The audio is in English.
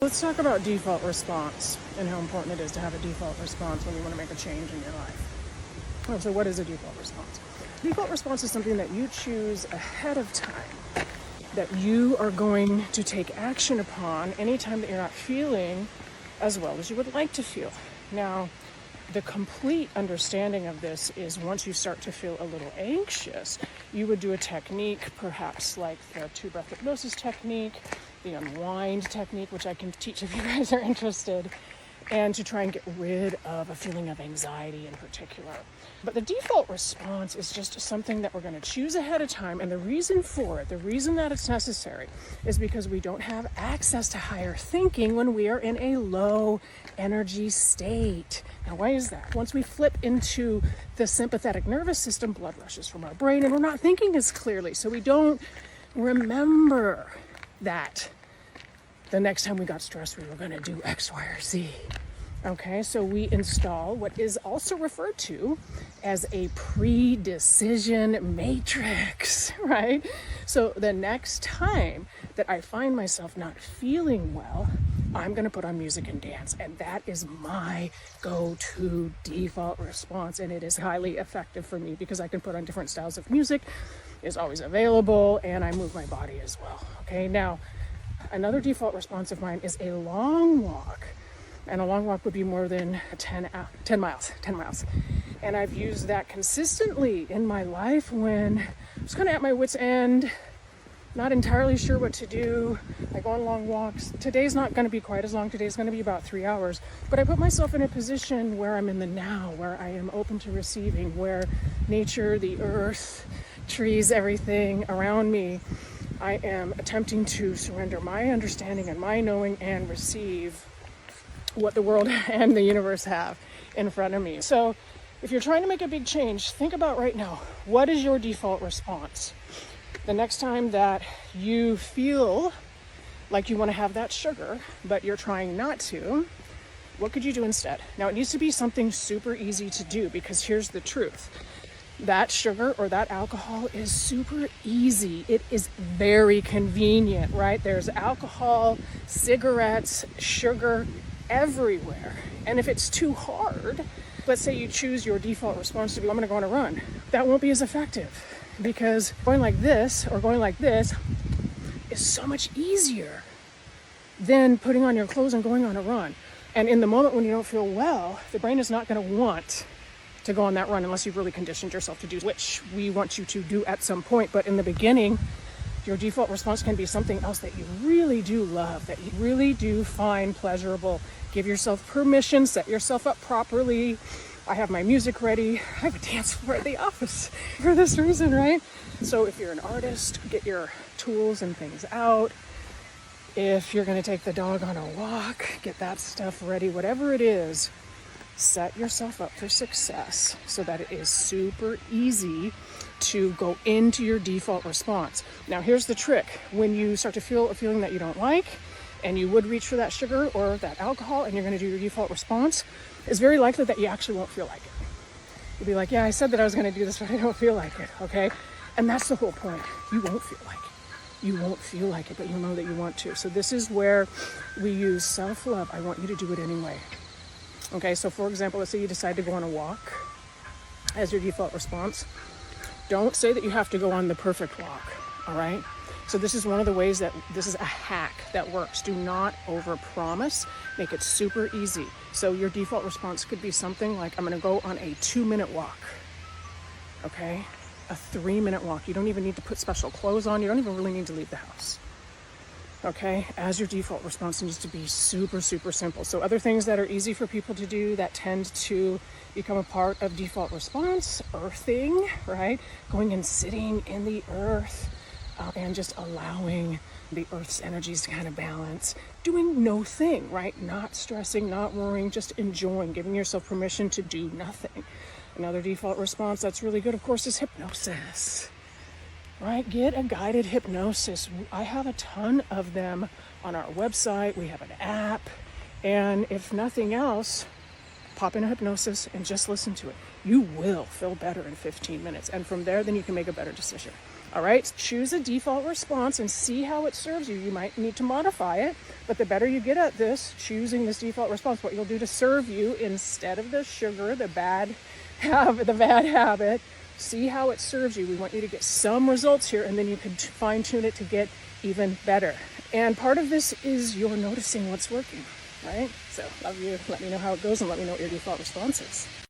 Let's talk about default response and how important it is to have a default response when you want to make a change in your life. So what is a default response? Default response is something that you choose ahead of time, that you are going to take action upon anytime that you're not feeling as well as you would like to feel. Now, the complete understanding of this is once you start to feel a little anxious, you would do a technique, perhaps like the 2-breath hypnosis technique, the unwind technique, which I can teach if you guys are interested, and to try and get rid of a feeling of anxiety in particular. But the default response is just something that we're going to choose ahead of time. And the reason for it, the reason that it's necessary, is because we don't have access to higher thinking when we are in a low energy state. Now, why is that? Once we flip into the sympathetic nervous system, blood rushes from our brain, and we're not thinking as clearly. So we don't remember that the next time we got stressed, we were going to do X, Y, or Z. Okay, so we install what is also referred to as a pre-decision matrix, right? So the next time that I find myself not feeling well, I'm going to put on music and dance. And that is my go-to default response. And it is highly effective for me because I can put on different styles of music. It's always available, and I move my body as well. Okay, now, another default response of mine is a long walk. And a long walk would be more than 10 miles. And I've used that consistently in my life when I was kind of at my wit's end, not entirely sure what to do. I go on long walks. Today's not going to be quite as long. Today's going to be about 3 hours. But I put myself in a position where I'm in the now, where I am open to receiving, where nature, the earth, trees, everything around me, I am attempting to surrender my understanding and my knowing and receive what the world and the universe have in front of me. So if you're trying to make a big change, think about right now, what is your default response? The next time that you feel like you want to have that sugar, but you're trying not to, what could you do instead? Now, it needs to be something super easy to do, because here's the truth. That sugar or that alcohol is super easy. It is very convenient, right? There's alcohol, cigarettes, sugar everywhere. And if it's too hard, let's say you choose your default response to be, I'm going to go on a run. That won't be as effective, because going like this or going like this is so much easier than putting on your clothes and going on a run. And in the moment when you don't feel well, the brain is not going to want to go on that run unless you've really conditioned yourself to do, which we want you to do at some point. But in the beginning, your default response can be something else that you really do love, that you really do find pleasurable. Give yourself permission, set yourself up properly. I have my music ready. I have a dance floor at the office for this reason, right? So if you're an artist, get your tools and things out. If you're going to take the dog on a walk, get that stuff ready. Whatever it is, set yourself up for success so that it is super easy to go into your default response. Now, here's the trick. When you start to feel a feeling that you don't like, and you would reach for that sugar or that alcohol, and you're going to do your default response, it's very likely that you actually won't feel like it. You'll be like, yeah, I said that I was going to do this, but I don't feel like it, okay? And that's the whole point. You won't feel like it. You won't feel like it, but you'll know that you want to. So this is where we use self-love. I want you to do it anyway. Okay, so for example, let's say you decide to go on a walk as your default response. Don't say that you have to go on the perfect walk, all right? So this is one of the ways that this is a hack that works. Do not overpromise. Make it super easy. So your default response could be something like, I'm going to go on a 2-minute walk, okay? A 3-minute walk. You don't even need to put special clothes on. You don't even really need to leave the house. Okay, as your default response needs to be super, super simple. So other things that are easy for people to do that tend to become a part of default response, earthing, right? Going and sitting in the earth and just allowing the earth's energies to kind of balance. Doing no thing, right? Not stressing, not worrying, just enjoying, giving yourself permission to do nothing. Another default response that's really good, of course, is hypnosis. Right? Get a guided hypnosis. I have a ton of them on our website. We have an app. And if nothing else, pop in a hypnosis and just listen to it. You will feel better in 15 minutes. And from there, then you can make a better decision. All right, choose a default response and see how it serves you. You might need to modify it, but the better you get at this, choosing this default response, what you'll do to serve you instead of the sugar, the bad habit, see how it serves you. We want you to get some results here, and then you can fine tune it to get even better. And part of this is you're noticing what's working, right? So love you. Let me know how it goes and let me know what your default response is.